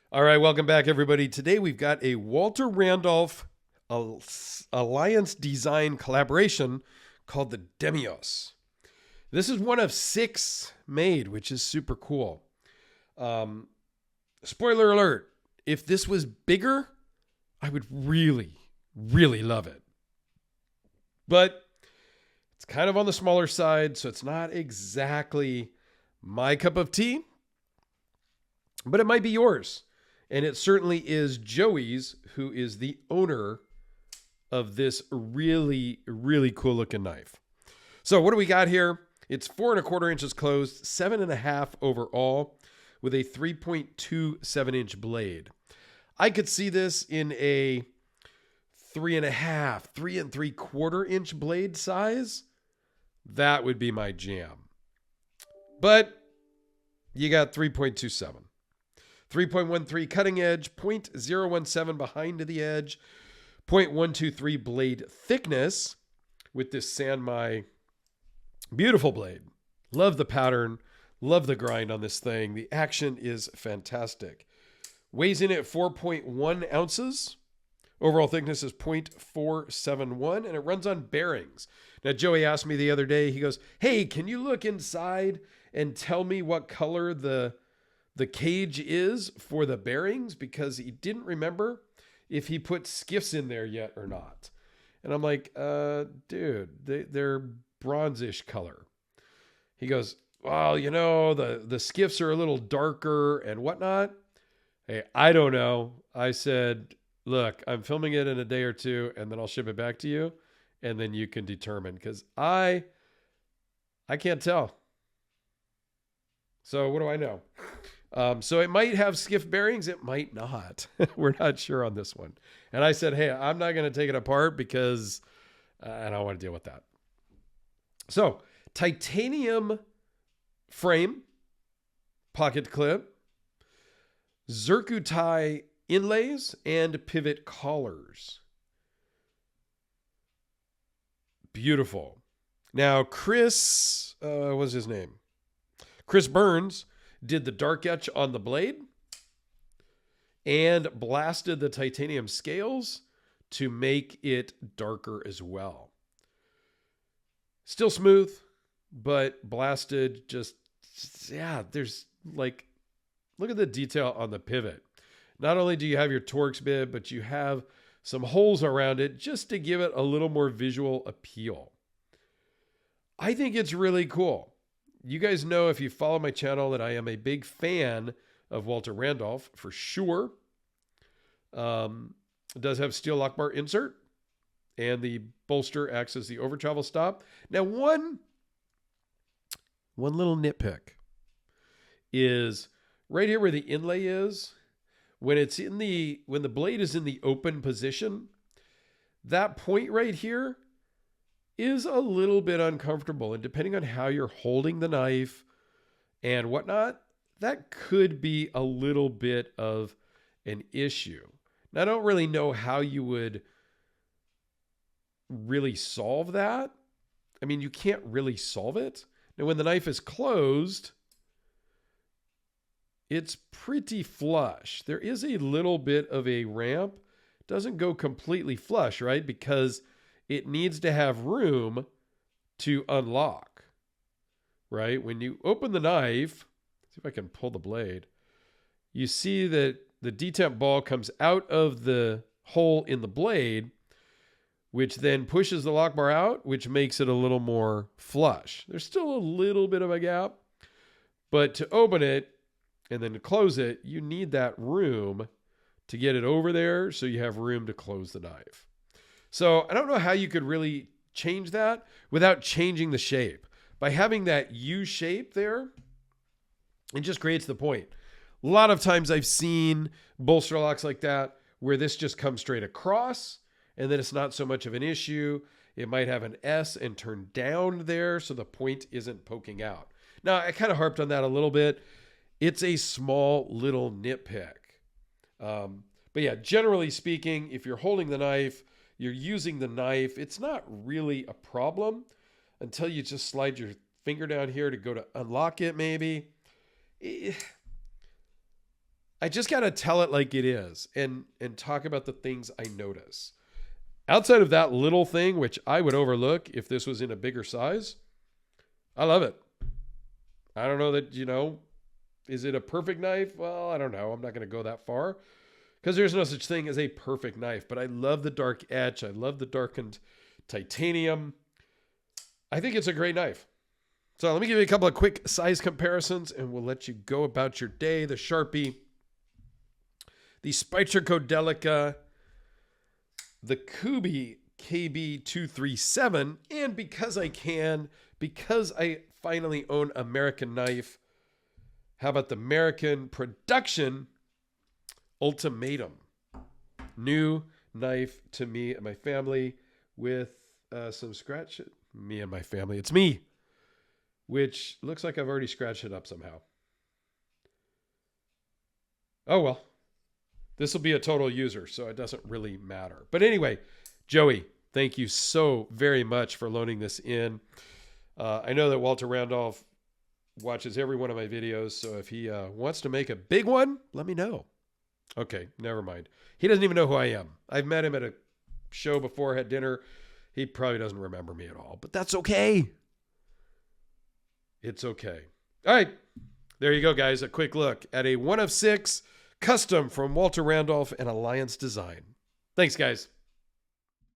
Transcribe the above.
All right, welcome back, everybody. Today we've got a Walter Randolph Alliance design collaboration called the Deimos. This is one of 6 made, which is super cool. Um, Spoiler alert, if this was bigger, I would really, really love it. But it's kind of on the smaller side, so it's not exactly my cup of tea, but it might be yours. And it certainly is Joey's, who is the owner of this really, really cool looking knife. So what do we got here? It's 4.25 inches closed, 7.5 overall, with a 3.27 inch blade. I could see this in a 3.5, 3.75 inch blade size. That would be my jam. But you got 3.27. 3.13 cutting edge, 0.017 behind the edge, 0.123 blade thickness with this Sanmai beautiful blade. Love the pattern, love the grind on this thing. The action is fantastic. Weighs in at 4.1 ounces. Overall thickness is 0.471, and it runs on bearings. Now, Joey asked me the other day, he goes, "Hey, can you look inside and tell me what color the cage is for the bearings?" Because he didn't remember if he put skiffs in there yet or not. And I'm like, dude, they're bronzish color. He goes, "Well, the skiffs are a little darker and whatnot." Hey, I don't know. I said, "Look, I'm filming it in a day or two, and then I'll ship it back to you, and then you can determine." Because I can't tell. So what do I know? So it might have skiff bearings. It might not. We're not sure on this one. And I said, "Hey, I'm not going to take it apart because I don't want to deal with that." So titanium frame, pocket clip, zircuti inlays, and pivot collars. Beautiful. Now, Chris, what's his name? Chris Burns did the dark etch on the blade and blasted the titanium scales to make it darker as well. Still smooth, but blasted there's look at the detail on the pivot. Not only do you have your Torx bib, but you have some holes around it just to give it a little more visual appeal. I think it's really cool. You guys know, if you follow my channel, that I am a big fan of Walter Randolph for sure. It does have steel lock bar insert, and the bolster acts as the over travel stop. Now, one little nitpick is right here where the inlay is. When the blade is in the open position, that point right here is a little bit uncomfortable. And depending on how you're holding the knife and whatnot, that could be a little bit of an issue. Now, I don't really know how you would really solve that. I mean, you can't really solve it. Now, when the knife is closed, it's pretty flush. There is a little bit of a ramp. It doesn't go completely flush, right? Because it needs to have room to unlock, right? When you open the knife, see if I can pull the blade, you see that the detemp ball comes out of the hole in the blade, which then pushes the lock bar out, which makes it a little more flush. There's still a little bit of a gap, but to open it and then to close it, you need that room to get it over there so you have room to close the knife. So I don't know how you could really change that without changing the shape. By having that U shape there, it just creates the point. A lot of times I've seen bolster locks like that where this just comes straight across, and then it's not so much of an issue. It might have an S and turn down there so the point isn't poking out. Now, I kind of harped on that a little bit. It's a small little nitpick. But yeah, generally speaking, if you're holding the knife, you're using the knife, it's not really a problem until you just slide your finger down here to go to unlock it maybe. I just got to tell it like it is and talk about the things I notice. Outside of that little thing, which I would overlook if this was in a bigger size, I love it. I don't know that, is it a perfect knife? Well, I don't know. I'm not going to go that far because there's no such thing as a perfect knife, but I love the dark etch. I love the darkened titanium. I think it's a great knife. So let me give you a couple of quick size comparisons and we'll let you go about your day. The Sharpie, the Spytricodelica, the Kubi KB237, and because I finally own American knife, how about the American Production Ultimatum? New knife to me and my family with some scratch. Me and my family. It's me, which looks like I've already scratched it up somehow. Oh, well. This will be a total user, so it doesn't really matter. But anyway, Joey, thank you so very much for loaning this in. I know that Walter Randolph watches every one of my videos, so if he wants to make a big one, let me know. Okay, never mind. He doesn't even know who I am. I've met him at a show before, had dinner. He probably doesn't remember me at all, but that's okay. It's okay. All right, there you go, guys. A quick look at a 1 of 6 custom from Walter Randolph and Alliance Design. Thanks, guys.